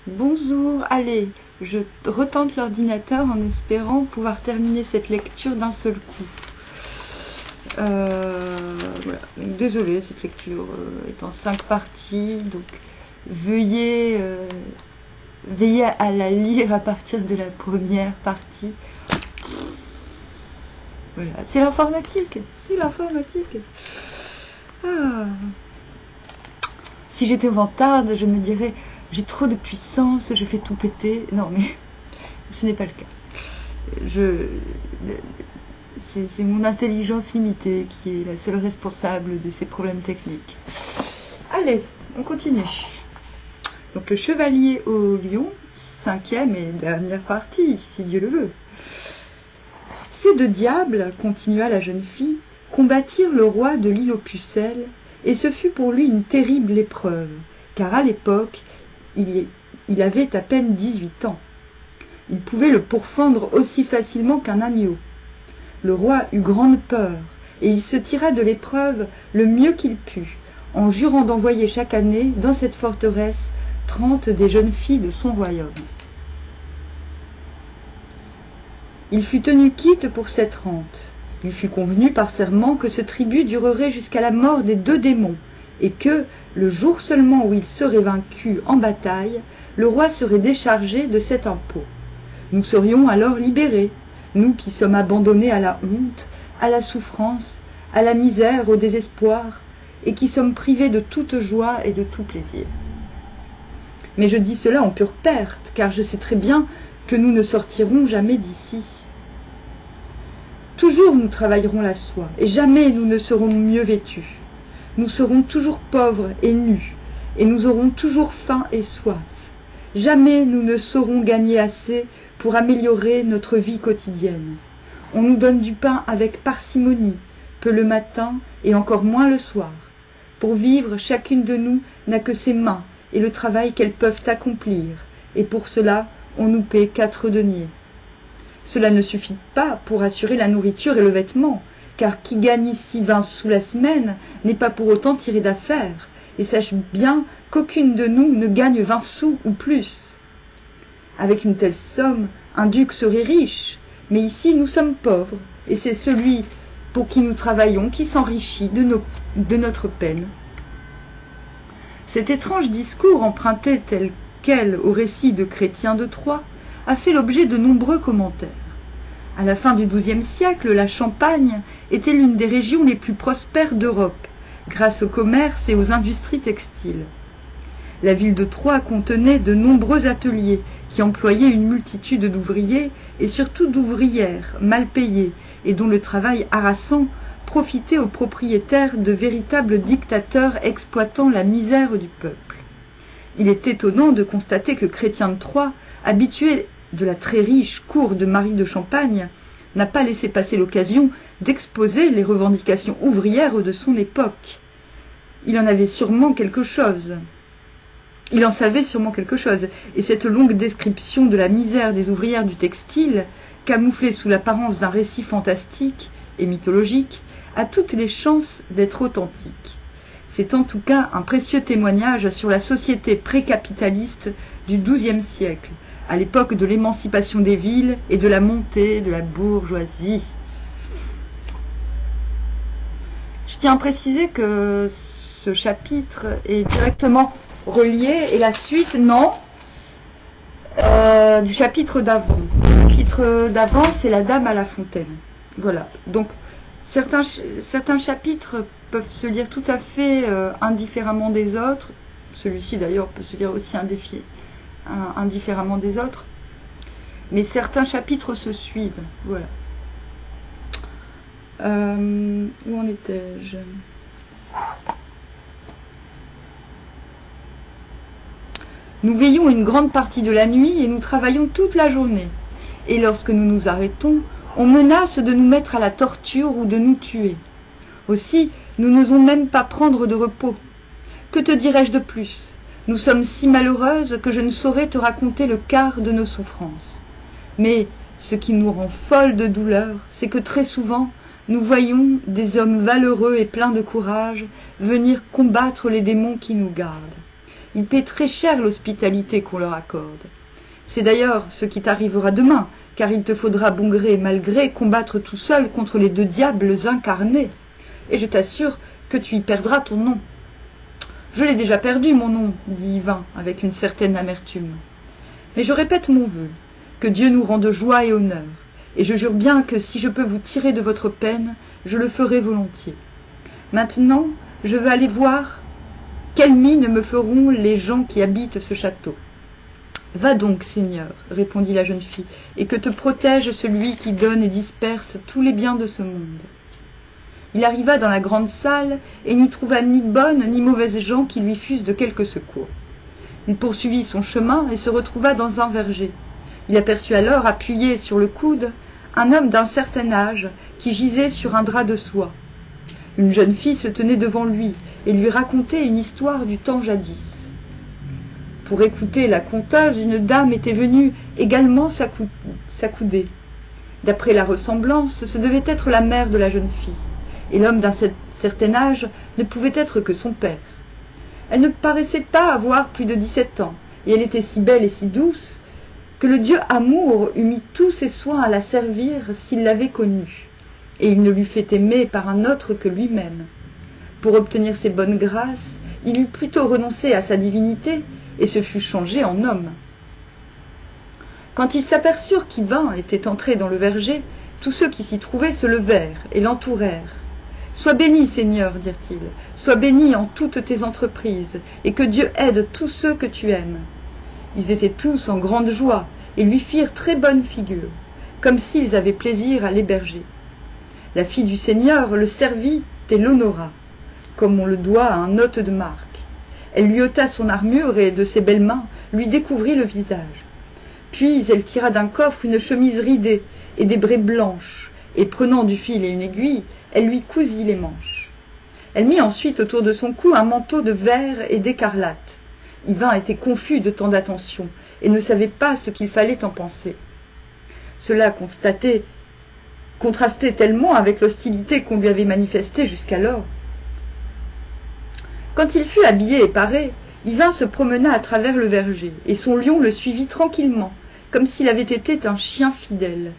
Bonjour, allez, je retente l'ordinateur en espérant pouvoir terminer cette lecture d'un seul coup. Voilà. Désolée, cette lecture est en 5 parties, donc veuillez veillez à la lire à partir de la première partie. Voilà, c'est l'informatique, c'est l'informatique. Ah. Si j'étais vantarde, je me dirais j'ai trop de puissance, je fais tout péter. Non, mais ce n'est pas le cas. C'est mon intelligence limitée qui est la seule responsable de ces problèmes techniques. Allez, on continue. Donc le chevalier au lion, 5e et dernière partie, si Dieu le veut. Ces deux diables, continua la jeune fille, combattirent le roi de l'île aux pucelles, et ce fut pour lui une terrible épreuve, car à l'époque, il avait à peine 18 ans. Il pouvait le pourfendre aussi facilement qu'un agneau. Le roi eut grande peur, et il se tira de l'épreuve le mieux qu'il put, en jurant d'envoyer chaque année dans cette forteresse 30 des jeunes filles de son royaume. Il fut tenu quitte pour cette rente. Il fut convenu par serment que ce tribut durerait jusqu'à la mort des 2 démons, et que, le jour seulement où il serait vaincu en bataille, le roi serait déchargé de cet impôt. Nous serions alors libérés, nous qui sommes abandonnés à la honte, à la souffrance, à la misère, au désespoir, et qui sommes privés de toute joie et de tout plaisir. Mais je dis cela en pure perte, car je sais très bien que nous ne sortirons jamais d'ici. Toujours nous travaillerons la soie, et jamais nous ne serons mieux vêtus. Nous serons toujours pauvres et nus, et nous aurons toujours faim et soif. Jamais nous ne saurons gagner assez pour améliorer notre vie quotidienne. On nous donne du pain avec parcimonie, peu le matin et encore moins le soir. Pour vivre, chacune de nous n'a que ses mains et le travail qu'elles peuvent accomplir, et pour cela, on nous paie 4 deniers. Cela ne suffit pas pour assurer la nourriture et le vêtement, car qui gagne ici 20 sous la semaine n'est pas pour autant tiré d'affaire, et sache bien qu'aucune de nous ne gagne 20 sous ou plus. Avec une telle somme, un duc serait riche, mais ici nous sommes pauvres, et c'est celui pour qui nous travaillons qui s'enrichit de notre peine. Cet étrange discours, emprunté tel quel au récit de Chrétien de Troyes, a fait l'objet de nombreux commentaires. À la fin du XIIe siècle, la Champagne était l'une des régions les plus prospères d'Europe, grâce au commerce et aux industries textiles. La ville de Troyes contenait de nombreux ateliers qui employaient une multitude d'ouvriers et surtout d'ouvrières mal payées et dont le travail harassant profitait aux propriétaires de véritables dictateurs exploitant la misère du peuple. Il est étonnant de constater que Chrétien de Troyes, habitué de la très riche cour de Marie de Champagne, n'a pas laissé passer l'occasion d'exposer les revendications ouvrières de son époque. Il en avait sûrement quelque chose. Il en savait sûrement quelque chose, et cette longue description de la misère des ouvrières du textile, camouflée sous l'apparence d'un récit fantastique et mythologique, a toutes les chances d'être authentique. C'est en tout cas un précieux témoignage sur la société précapitaliste du XIIe siècle, à l'époque de l'émancipation des villes et de la montée de la bourgeoisie. Je tiens à préciser que ce chapitre est directement relié, et la suite, non, du chapitre d'avant. Le chapitre d'avant, c'est la Dame à la fontaine. Voilà. Donc, certains chapitres peuvent se lire tout à fait indifféremment des autres. Celui-ci, d'ailleurs, peut se lire aussi indifféremment des autres. Mais certains chapitres se suivent. Voilà. Où en étais-je ? Nous veillons une grande partie de la nuit et nous travaillons toute la journée. Et lorsque nous nous arrêtons, on menace de nous mettre à la torture ou de nous tuer. Aussi, nous n'osons même pas prendre de repos. Que te dirais-je de plus ? Nous sommes si malheureuses que je ne saurais te raconter le quart de nos souffrances. Mais ce qui nous rend folles de douleur, c'est que très souvent, nous voyons des hommes valeureux et pleins de courage venir combattre les démons qui nous gardent. Ils paient très cher l'hospitalité qu'on leur accorde. C'est d'ailleurs ce qui t'arrivera demain, car il te faudra bon gré mal gré combattre tout seul contre les deux diables incarnés. Et je t'assure que tu y perdras ton nom. Je l'ai déjà perdu, mon nom, dit Yvain, avec une certaine amertume. Mais je répète mon vœu, que Dieu nous rende joie et honneur, et je jure bien que si je peux vous tirer de votre peine, je le ferai volontiers. Maintenant, je veux aller voir quelle mine me feront les gens qui habitent ce château. Va donc, Seigneur, répondit la jeune fille, et que te protège celui qui donne et disperse tous les biens de ce monde. Il arriva dans la grande salle et n'y trouva ni bonnes ni mauvaises gens qui lui fussent de quelque secours. Il poursuivit son chemin et se retrouva dans un verger. Il aperçut alors, appuyé sur le coude, un homme d'un certain âge qui gisait sur un drap de soie. Une jeune fille se tenait devant lui et lui racontait une histoire du temps jadis. Pour écouter la conteuse, une dame était venue également s'accouder. D'après la ressemblance, ce devait être la mère de la jeune fille, et l'homme d'un certain âge ne pouvait être que son père. Elle ne paraissait pas avoir plus de 17 ans, et elle était si belle et si douce que le dieu Amour eût mis tous ses soins à la servir s'il l'avait connue, et il ne lui fait aimer par un autre que lui-même. Pour obtenir ses bonnes grâces, il eût plutôt renoncé à sa divinité et se fut changé en homme. Quand ils s'aperçurent qu'Yvain était entré dans le verger, tous ceux qui s'y trouvaient se levèrent et l'entourèrent. « Sois béni, Seigneur, dirent-ils, sois béni en toutes tes entreprises, et que Dieu aide tous ceux que tu aimes. » Ils étaient tous en grande joie, et lui firent très bonne figure, comme s'ils avaient plaisir à l'héberger. La fille du Seigneur le servit et l'honora, comme on le doit à un hôte de marque. Elle lui ôta son armure et, de ses belles mains, lui découvrit le visage. Puis elle tira d'un coffre une chemise ridée et des braies blanches, et prenant du fil et une aiguille, elle lui cousit les manches. Elle mit ensuite autour de son cou un manteau de vert et d'écarlate. Yvain était confus de tant d'attention et ne savait pas ce qu'il fallait en penser. Cela contrastait tellement avec l'hostilité qu'on lui avait manifestée jusqu'alors. Quand il fut habillé et paré, Yvain se promena à travers le verger, et son lion le suivit tranquillement, comme s'il avait été un chien fidèle.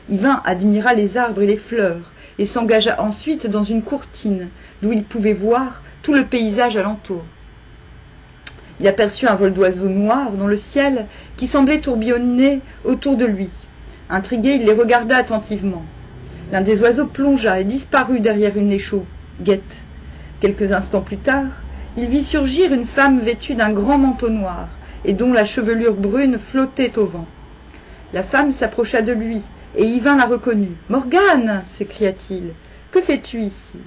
Yvain admira les arbres et les fleurs, et s'engagea ensuite dans une courtine, d'où il pouvait voir tout le paysage alentour. Il aperçut un vol d'oiseaux noirs dans le ciel qui semblait tourbillonner autour de lui. Intrigué, il les regarda attentivement. L'un des oiseaux plongea et disparut derrière une échauguette. Quelques instants plus tard, il vit surgir une femme vêtue d'un grand manteau noir et dont la chevelure brune flottait au vent. La femme s'approcha de lui et Yvain la reconnut. « Morgane !» s'écria-t-il. « Que fais-tu ici ?»«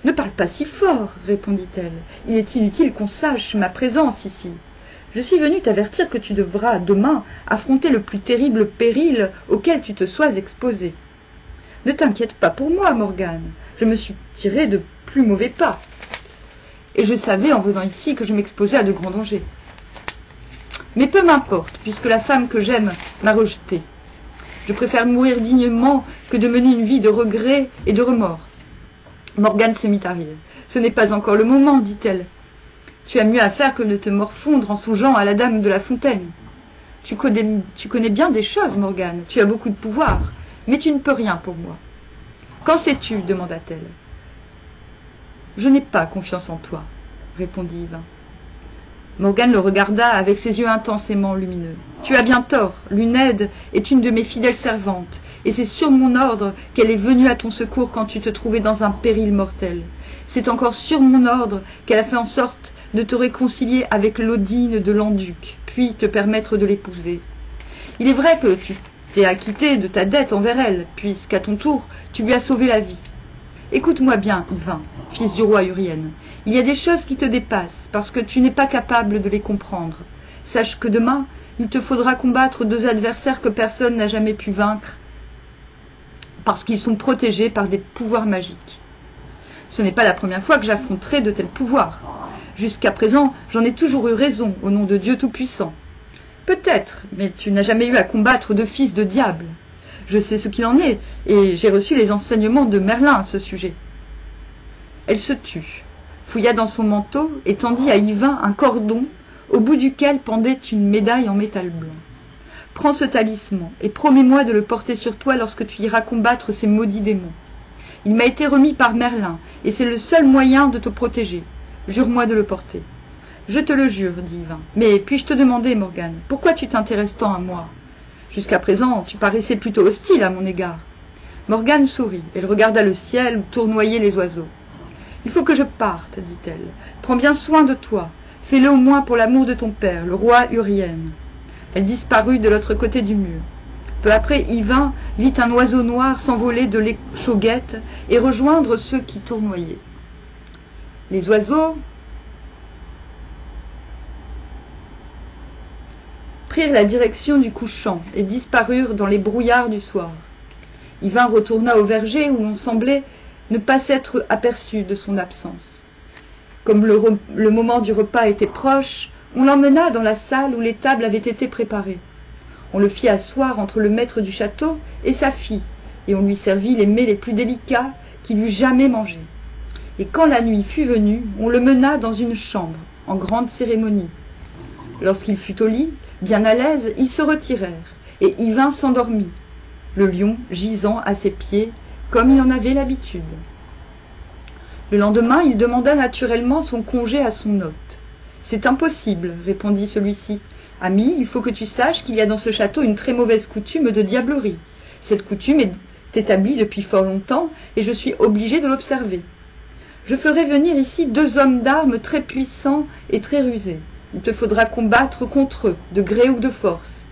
Ne parle pas si fort, répondit-elle. Il est inutile qu'on sache ma présence ici. Je suis venue t'avertir que tu devras demain affronter le plus terrible péril auquel tu te sois exposé. Ne t'inquiète pas pour moi, Morgane. Je me suis tirée de plus mauvais pas. Et je savais en venant ici que je m'exposais à de grands dangers. Mais peu m'importe, puisque la femme que j'aime m'a rejetée. Je préfère mourir dignement que de mener une vie de regrets et de remords. » Morgane se mit à rire. « Ce n'est pas encore le moment, dit-elle. Tu as mieux à faire que de te morfondre en songeant à la dame de la fontaine. Tu connais bien des choses, Morgane. Tu as beaucoup de pouvoir, mais tu ne peux rien pour moi. »« Qu'en sais-tu » demanda-t-elle. « Je n'ai pas confiance en toi, » répondit Yvain. Morgane le regarda avec ses yeux intensément lumineux. « Tu as bien tort, Lunède est une de mes fidèles servantes, et c'est sur mon ordre qu'elle est venue à ton secours quand tu te trouvais dans un péril mortel. C'est encore sur mon ordre qu'elle a fait en sorte de te réconcilier avec Laudine de Landuc, puis te permettre de l'épouser. Il est vrai que tu t'es acquitté de ta dette envers elle, puisqu'à ton tour, tu lui as sauvé la vie. Écoute-moi bien, Yvain, fils du roi Urien. Il y a des choses qui te dépassent, parce que tu n'es pas capable de les comprendre. Sache que demain, il te faudra combattre deux adversaires que personne n'a jamais pu vaincre, parce qu'ils sont protégés par des pouvoirs magiques. Ce n'est pas la première fois que j'affronterai de tels pouvoirs. Jusqu'à présent, j'en ai toujours eu raison, au nom de Dieu Tout-Puissant. Peut-être, mais tu n'as jamais eu à combattre de fils de diable. Je sais ce qu'il en est, et j'ai reçu les enseignements de Merlin à ce sujet. » Elle se tut, fouilla dans son manteau et tendit à Yvain un cordon au bout duquel pendait une médaille en métal blanc. Prends ce talisman et promets-moi de le porter sur toi lorsque tu iras combattre ces maudits démons. Il m'a été remis par Merlin, et c'est le seul moyen de te protéger. Jure-moi de le porter. Je te le jure, dit Yvain. Mais puis-je te demander, Morgane, pourquoi tu t'intéresses tant à moi? Jusqu'à présent, tu paraissais plutôt hostile à mon égard. Morgane sourit. Elle regarda le ciel où tournoyaient les oiseaux. Il faut que je parte, dit-elle. Prends bien soin de toi. Fais-le au moins pour l'amour de ton père, le roi Urien. Elle disparut de l'autre côté du mur. Peu après, Yvain vit un oiseau noir s'envoler de l'échauguette et rejoindre ceux qui tournoyaient. Les oiseaux prirent la direction du couchant et disparurent dans les brouillards du soir. Yvain retourna au verger où l'on semblait ne pas s'être aperçu de son absence. Comme le moment du repas était proche, on l'emmena dans la salle où les tables avaient été préparées. On le fit asseoir entre le maître du château et sa fille, et on lui servit les mets les plus délicats qu'il eût jamais mangés. Et quand la nuit fut venue, on le mena dans une chambre, en grande cérémonie. Lorsqu'il fut au lit, bien à l'aise, ils se retirèrent, et Yvain s'endormit, le lion gisant à ses pieds, comme il en avait l'habitude. Le lendemain, il demanda naturellement son congé à son hôte. « C'est impossible, répondit celui-ci. Ami, il faut que tu saches qu'il y a dans ce château une très mauvaise coutume de diablerie. Cette coutume est établie depuis fort longtemps, et je suis obligé de l'observer. Je ferai venir ici 2 hommes d'armes très puissants et très rusés. Il te faudra combattre contre eux, de gré ou de force.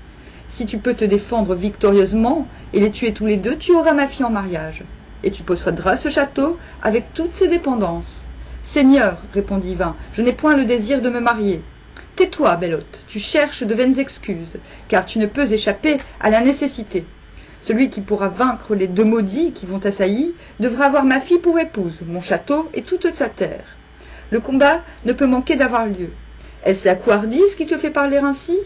Si tu peux te défendre victorieusement et les tuer tous les 2, tu auras ma fille en mariage. Et tu posséderas ce château avec toutes ses dépendances. Seigneur, répondit Yvain, je n'ai point le désir de me marier. Tais-toi, bel hôte, tu cherches de vaines excuses, car tu ne peux échapper à la nécessité. Celui qui pourra vaincre les 2 maudits qui vont assaillir devra avoir ma fille pour épouse, mon château et toute sa terre. Le combat ne peut manquer d'avoir lieu. Est-ce la couardise qui te fait parler ainsi?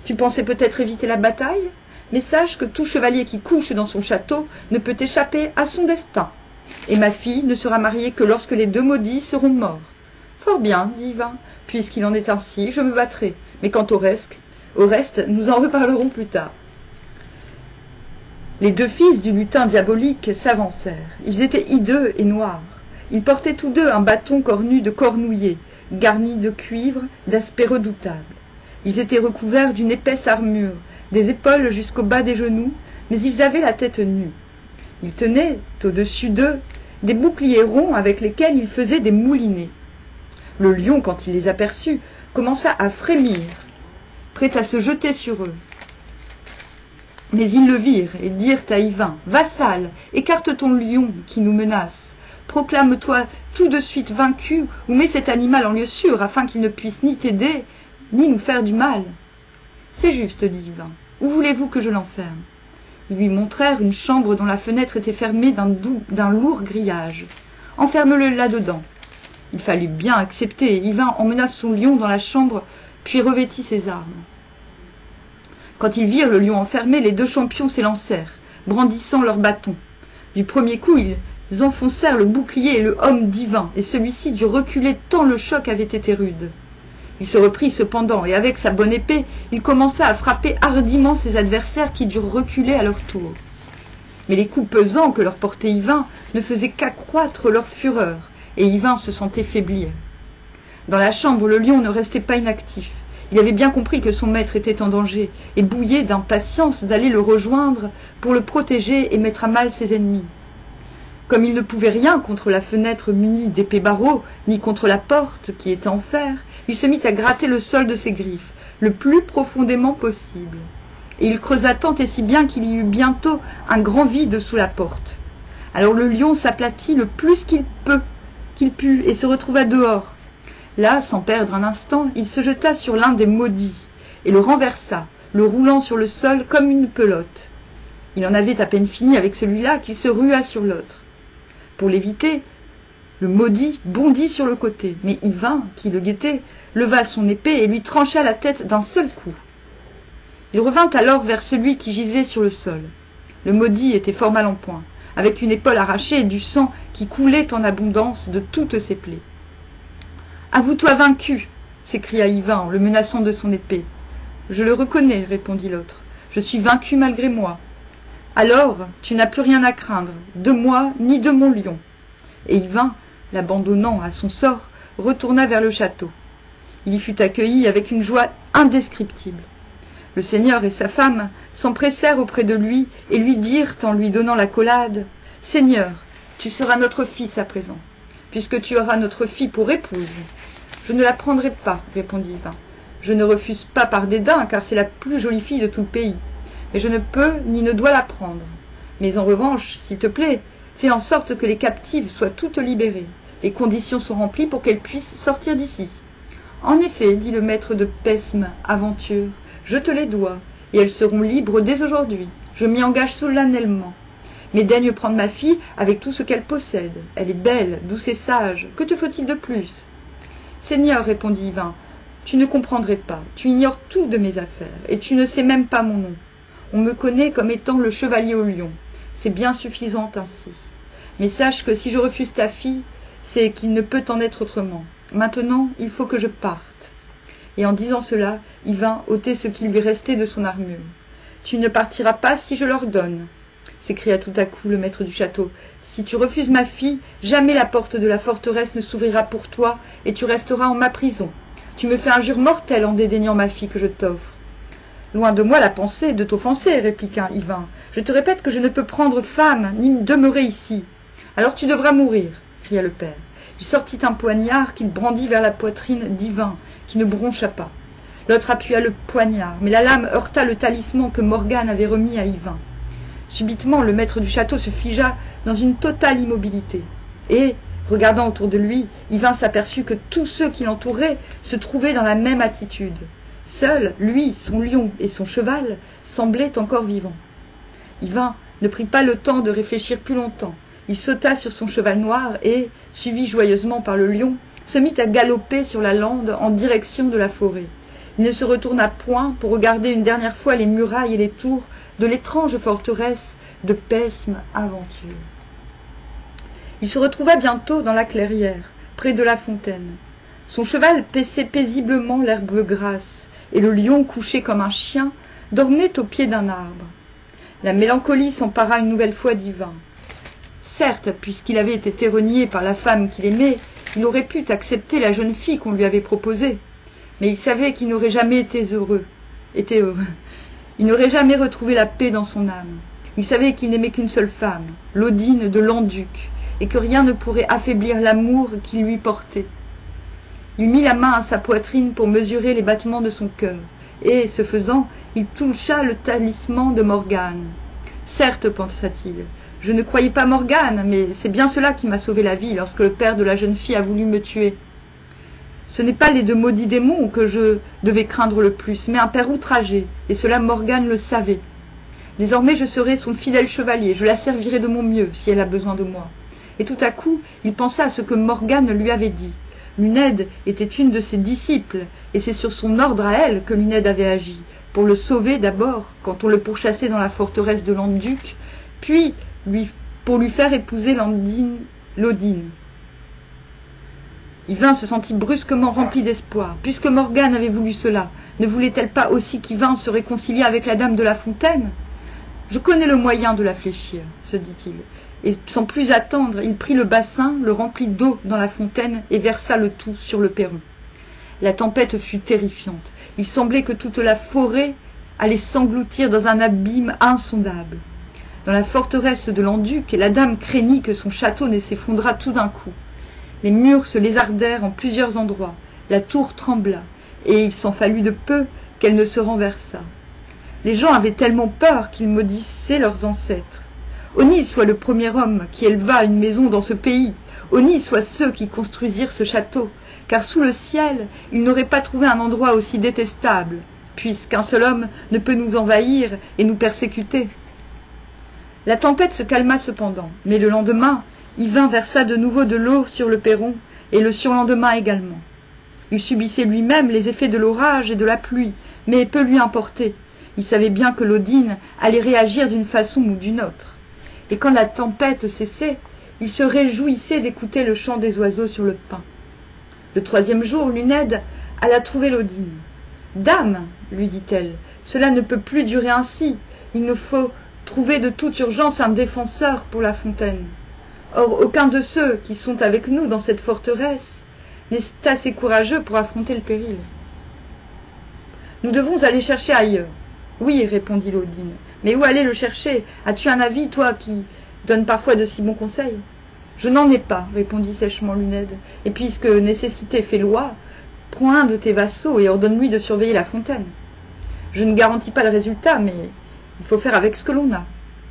Tu pensais peut-être éviter la bataille? Mais sache que tout chevalier qui couche dans son château ne peut échapper à son destin. Et ma fille ne sera mariée que lorsque les 2 maudits seront morts. Fort bien, dit Yvain, puisqu'il en est ainsi, je me battrai. Mais quant au reste, nous en reparlerons plus tard. Les 2 fils du lutin diabolique s'avancèrent. Ils étaient hideux et noirs. Ils portaient tous 2 un bâton cornu de cornouiller, garni de cuivre, d'aspect redoutable. Ils étaient recouverts d'une épaisse armure, des épaules jusqu'au bas des genoux, mais ils avaient la tête nue. Ils tenaient, au-dessus d'eux, des boucliers ronds avec lesquels ils faisaient des moulinets. Le lion, quand il les aperçut, commença à frémir, prêt à se jeter sur eux. Mais ils le virent et dirent à Yvain, « Vassal, écarte ton lion qui nous menace. Proclame-toi tout de suite vaincu ou mets cet animal en lieu sûr afin qu'il ne puisse ni t'aider ni nous faire du mal. »« C'est juste, dit Yvain. Où voulez-vous que je l'enferme » Ils lui montrèrent une chambre dont la fenêtre était fermée d'un lourd grillage. « Enferme-le là-dedans. » Il fallut bien accepter, et Yvain emmena son lion dans la chambre, puis revêtit ses armes. Quand ils virent le lion enfermé, les 2 champions s'élancèrent, brandissant leurs bâtons. Du premier coup, ils enfoncèrent le bouclier et le homme d'Yvain, et celui-ci dut reculer tant le choc avait été rude. Il se reprit cependant, et avec sa bonne épée, il commença à frapper hardiment ses adversaires qui durent reculer à leur tour. Mais les coups pesants que leur portait Yvain ne faisaient qu'accroître leur fureur, et Yvain se sentait faiblir. Dans la chambre, le lion ne restait pas inactif. Il avait bien compris que son maître était en danger, et bouillait d'impatience d'aller le rejoindre pour le protéger et mettre à mal ses ennemis. Comme il ne pouvait rien contre la fenêtre munie d'épais barreaux, ni contre la porte qui était en fer, il se mit à gratter le sol de ses griffes, le plus profondément possible. Et il creusa tant et si bien qu'il y eut bientôt un grand vide sous la porte. Alors le lion s'aplatit le plus qu'il put, et se retrouva dehors. Là, sans perdre un instant, il se jeta sur l'un des maudits, et le renversa, le roulant sur le sol comme une pelote. Il en avait à peine fini avec celui-là qu'il se rua sur l'autre. Pour l'éviter, le maudit bondit sur le côté, mais Yvain, qui le guettait, leva son épée et lui trancha la tête d'un seul coup. Il revint alors vers celui qui gisait sur le sol. Le maudit était fort mal en point, avec une épaule arrachée et du sang qui coulait en abondance de toutes ses plaies. « Avoue-toi vaincu !» s'écria Yvain en le menaçant de son épée. Je le reconnais, répondit l'autre. Je suis vaincu malgré moi. Alors, tu n'as plus rien à craindre, de moi ni de mon lion. Et Yvain, l'abandonnant à son sort, retourna vers le château. Il y fut accueilli avec une joie indescriptible. Le seigneur et sa femme s'empressèrent auprès de lui et lui dirent en lui donnant l'accolade « Seigneur, tu seras notre fils à présent, puisque tu auras notre fille pour épouse. » « Je ne la prendrai pas, répondit Yvain. Je ne refuse pas par dédain, car c'est la plus jolie fille de tout le pays. Mais je ne peux ni ne dois la prendre. Mais en revanche, s'il te plaît, fais en sorte que les captives soient toutes libérées. Les conditions sont remplies pour qu'elles puissent sortir d'ici. En effet, dit le maître de Pesme, Aventure, je te les dois, et elles seront libres dès aujourd'hui. Je m'y engage solennellement. Mais daigne prendre ma fille avec tout ce qu'elle possède. Elle est belle, douce et sage. Que te faut-il de plus ? Seigneur, répondit Yvain, tu ne comprendrais pas. Tu ignores tout de mes affaires, et tu ne sais même pas mon nom. On me connaît comme étant le chevalier au lion. C'est bien suffisant ainsi. Mais sache que si je refuse ta fille, c'est qu'il ne peut en être autrement. Maintenant, il faut que je parte. Et en disant cela, Yvain ôtait ce qui lui restait de son armure. Tu ne partiras pas si je l'ordonne, s'écria tout à coup le maître du château. Si tu refuses ma fille, jamais la porte de la forteresse ne s'ouvrira pour toi, et tu resteras en ma prison. Tu me fais injure mortelle en dédaignant ma fille que je t'offre. Loin de moi la pensée de t'offenser, répliqua Yvain. Je te répète que je ne peux prendre femme, ni demeurer ici. Alors tu devras mourir, cria le père. Il sortit un poignard qu'il brandit vers la poitrine d'Yvain, qui ne broncha pas. L'autre appuya le poignard, mais la lame heurta le talisman que Morgane avait remis à Yvain. Subitement, le maître du château se figea dans une totale immobilité. Et, regardant autour de lui, Yvain s'aperçut que tous ceux qui l'entouraient se trouvaient dans la même attitude. Seul, lui, son lion et son cheval semblaient encore vivants. Yvain ne prit pas le temps de réfléchir plus longtemps. Il sauta sur son cheval noir et, suivi joyeusement par le lion, se mit à galoper sur la lande en direction de la forêt. Il ne se retourna point pour regarder une dernière fois les murailles et les tours de l'étrange forteresse de Pesme Aventure. Il se retrouva bientôt dans la clairière, près de la fontaine. Son cheval paissait paisiblement l'herbe grasse, et le lion, couché comme un chien, dormait au pied d'un arbre. La mélancolie s'empara une nouvelle fois d'Yvain. Certes, puisqu'il avait été renié par la femme qu'il aimait, il aurait pu accepter la jeune fille qu'on lui avait proposée. Mais il savait qu'il n'aurait jamais été heureux. Il n'aurait jamais retrouvé la paix dans son âme. Il savait qu'il n'aimait qu'une seule femme, l'Odine de Landuc, et que rien ne pourrait affaiblir l'amour qu'il lui portait. Il mit la main à sa poitrine pour mesurer les battements de son cœur, et, ce faisant, il toucha le talisman de Morgane. Certes, pensa-t-il, je ne croyais pas Morgane, mais c'est bien cela qui m'a sauvé la vie lorsque le père de la jeune fille a voulu me tuer. Ce n'est pas les deux maudits démons que je devais craindre le plus, mais un père outragé, et cela Morgane le savait. Désormais je serai son fidèle chevalier, je la servirai de mon mieux si elle a besoin de moi. Et tout à coup, il pensa à ce que Morgane lui avait dit. Luned était une de ses disciples, et c'est sur son ordre à elle que Luned avait agi, pour le sauver d'abord, quand on le pourchassait dans la forteresse de Landuc, puis pour lui faire épouser l'Odine. Yvain se sentit brusquement rempli d'espoir. Puisque Morgane avait voulu cela, ne voulait-elle pas aussi qu'Yvain se réconcilie avec la dame de la fontaine? Je connais le moyen de la fléchir, se dit-il. Et sans plus attendre, il prit le bassin, le remplit d'eau dans la fontaine et versa le tout sur le perron. La tempête fut terrifiante. Il semblait que toute la forêt allait s'engloutir dans un abîme insondable. Dans la forteresse de Landuc, la dame craignit que son château ne s'effondrât tout d'un coup. Les murs se lézardèrent en plusieurs endroits, la tour trembla, et il s'en fallut de peu qu'elle ne se renversât. Les gens avaient tellement peur qu'ils maudissaient leurs ancêtres. Honni soit le premier homme qui éleva une maison dans ce pays, honni soient ceux qui construisirent ce château, car sous le ciel, ils n'auraient pas trouvé un endroit aussi détestable, puisqu'un seul homme ne peut nous envahir et nous persécuter. La tempête se calma cependant, mais le lendemain, Yvain versa de nouveau de l'eau sur le perron, et le surlendemain également. Il subissait lui-même les effets de l'orage et de la pluie, mais peu lui importait. Il savait bien que l'Odine allait réagir d'une façon ou d'une autre. Et quand la tempête cessait, il se réjouissait d'écouter le chant des oiseaux sur le pin. Le troisième jour, Luned alla trouver l'Odine. « Dame, lui dit-elle, cela ne peut plus durer ainsi. Il nous faut trouver de toute urgence un défenseur pour la fontaine. Or, aucun de ceux qui sont avec nous dans cette forteresse n'est assez courageux pour affronter le péril. Nous devons aller chercher ailleurs. » « Oui, répondit l'Odine. Mais où aller le chercher? As-tu un avis, toi, qui donnes parfois de si bons conseils? Je n'en ai pas, répondit sèchement Luned. Et puisque nécessité fait loi, prends un de tes vassaux et ordonne-lui de surveiller la fontaine. Je ne garantis pas le résultat, mais il faut faire avec ce que l'on a.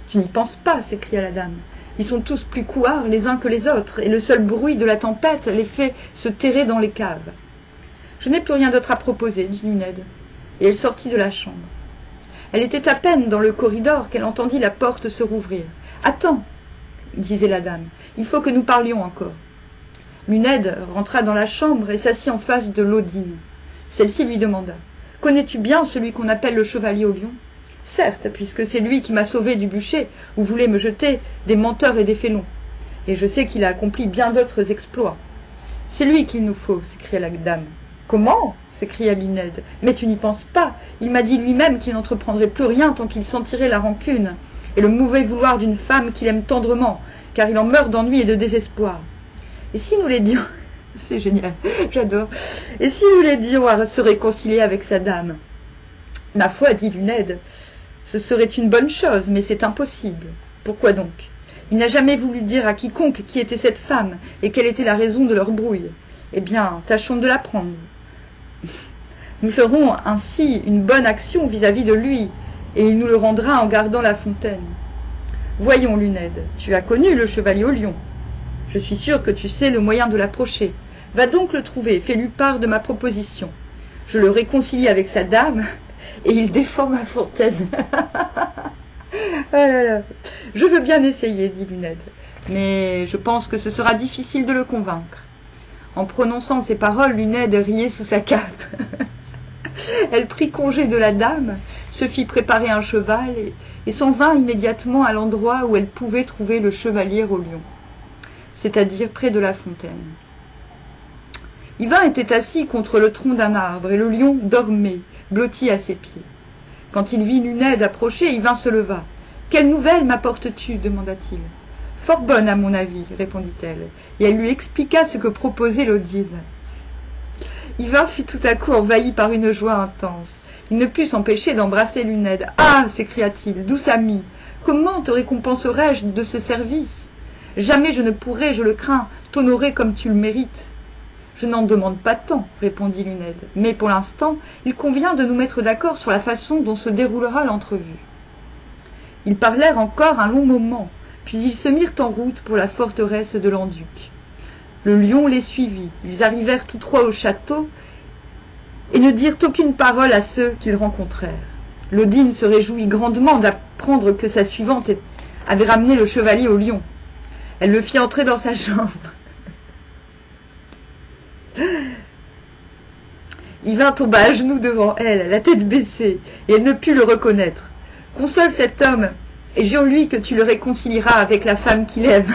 Tu n'y penses pas, s'écria la dame. Ils sont tous plus couards les uns que les autres, et le seul bruit de la tempête les fait se terrer dans les caves. Je n'ai plus rien d'autre à proposer, dit Luned, et elle sortit de la chambre. Elle était à peine dans le corridor qu'elle entendit la porte se rouvrir. « Attends, disait la dame, il faut que nous parlions encore. » Luned rentra dans la chambre et s'assit en face de l'Odine. Celle-ci lui demanda « Connais-tu bien celui qu'on appelle le chevalier au lion ?»« Certes, puisque c'est lui qui m'a sauvé du bûcher où voulaient me jeter des menteurs et des félons. Et je sais qu'il a accompli bien d'autres exploits. »« C'est lui qu'il nous faut, s'écria la dame. »« Comment ?» s'écria Luned. « Mais tu n'y penses pas. Il m'a dit lui-même qu'il n'entreprendrait plus rien tant qu'il sentirait la rancune et le mauvais vouloir d'une femme qu'il aime tendrement, car il en meurt d'ennui et de désespoir. Et si nous l'aidions... C'est génial, j'adore. Et si nous l'aidions à se réconcilier avec sa dame? Ma foi, dit Luned, ce serait une bonne chose, mais c'est impossible. Pourquoi donc? Il n'a jamais voulu dire à quiconque qui était cette femme et quelle était la raison de leur brouille. Eh bien, tâchons de l'apprendre. Nous ferons ainsi une bonne action vis-à-vis de lui, et il nous le rendra en gardant la fontaine. Voyons, Luned, tu as connu le chevalier au lion. Je suis sûr que tu sais le moyen de l'approcher. Va donc le trouver, fais-lui part de ma proposition. Je le réconcilie avec sa dame, et il défend ma fontaine. Oh là là. Je veux bien essayer, dit Luned, mais je pense que ce sera difficile de le convaincre. En prononçant ces paroles, Luned riait sous sa cape. Elle prit congé de la dame, se fit préparer un cheval et s'en vint immédiatement à l'endroit où elle pouvait trouver le chevalier au lion, c'est-à-dire près de la fontaine. Yvain était assis contre le tronc d'un arbre et le lion dormait, blotti à ses pieds. Quand il vit Luned approcher, Yvain se leva. « Quelle nouvelle m'apportes-tu » demanda-t-il. « Fort bonne à mon avis, répondit-elle, et elle lui expliqua ce que proposait l'Odine. Yvain fut tout à coup envahi par une joie intense. Il ne put s'empêcher d'embrasser Luned. « Ah » s'écria-t-il, « douce amie, comment te récompenserai-je de ce service? Jamais je ne pourrai, je le crains, t'honorer comme tu le mérites. »« Je n'en demande pas tant, répondit Luned, mais pour l'instant, il convient de nous mettre d'accord sur la façon dont se déroulera l'entrevue. » Ils parlèrent encore un long moment, puis ils se mirent en route pour la forteresse de Landuc. Le lion les suivit. Ils arrivèrent tous trois au château et ne dirent aucune parole à ceux qu'ils rencontrèrent. L'Odine se réjouit grandement d'apprendre que sa suivante avait ramené le chevalier au lion. Elle le fit entrer dans sa chambre. Yvain tomba à genoux devant elle, la tête baissée, et elle ne put le reconnaître. « Console cet homme, et jure-lui que tu le réconcilieras avec la femme qu'il aime. »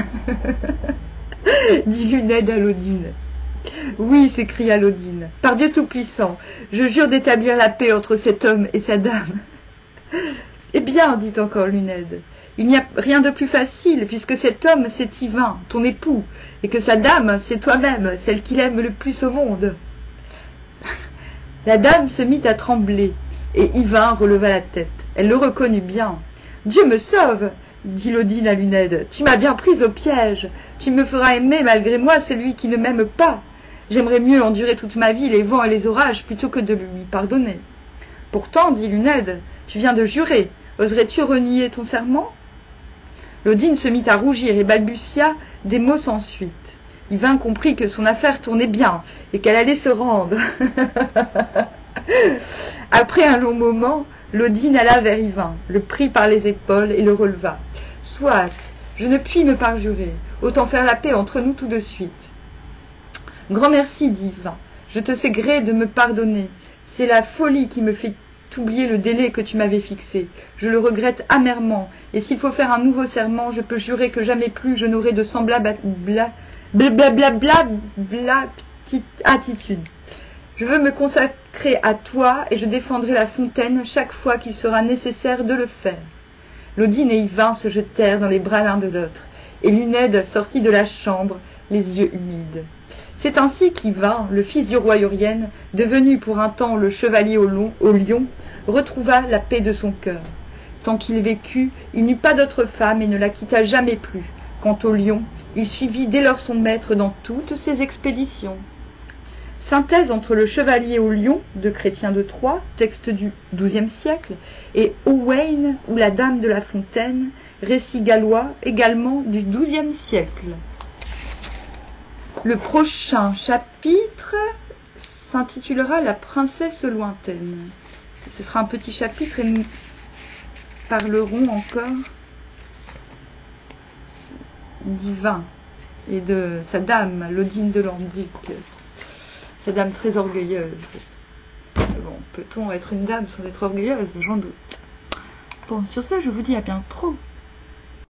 dit Luned à l'Odine. « Oui, s'écria l'Odine, par Dieu Tout-Puissant, je jure d'établir la paix entre cet homme et sa dame. »« Eh bien, dit encore Luned, il n'y a rien de plus facile, puisque cet homme, c'est Yvain, ton époux, et que sa dame, c'est toi-même, celle qu'il aime le plus au monde. » La dame se mit à trembler, et Yvain releva la tête. Elle le reconnut bien. « Dieu me sauve !» dit l'Odine à Luned. « Tu m'as bien prise au piège. Tu me feras aimer malgré moi celui qui ne m'aime pas. J'aimerais mieux endurer toute ma vie les vents et les orages plutôt que de lui pardonner. »« Pourtant, dit Luned, tu viens de jurer. Oserais-tu renier ton serment ?» L'Odine se mit à rougir et balbutia des mots sans suite. Yvain comprit que son affaire tournait bien et qu'elle allait se rendre. Après un long moment, l'Odine alla vers Yvain, le prit par les épaules et le releva. « Soit, je ne puis me parjurer, autant faire la paix entre nous tout de suite. »« Grand merci, dit Yvain, je te sais gré de me pardonner. C'est la folie qui me fait oublier le délai que tu m'avais fixé. Je le regrette amèrement, et s'il faut faire un nouveau serment, je peux jurer que jamais plus je n'aurai de semblable attitude. Je veux me consacrer à toi et je défendrai la fontaine chaque fois qu'il sera nécessaire de le faire. Lodine et Yvain se jetèrent dans les bras l'un de l'autre, et Luned sortit de la chambre, les yeux humides. C'est ainsi qu'Yvain, le fils du roi Urien, devenu pour un temps le chevalier au lion, retrouva la paix de son cœur. Tant qu'il vécut, il n'eut pas d'autre femme et ne la quitta jamais plus. Quant au lion, il suivit dès lors son maître dans toutes ses expéditions. Synthèse entre le chevalier au lion de Chrétien de Troyes, texte du XIIe siècle, et Owain ou la Dame de la Fontaine, récit gallois également du XIIe siècle. Le prochain chapitre s'intitulera La princesse lointaine. Ce sera un petit chapitre et nous parlerons encore d'Yvain et de sa dame, Lodine de Landuc. Sa dame très orgueilleuse. Bon, peut-on être une dame sans être orgueilleuse? J'en doute. Bon, sur ce, je vous dis à bientôt.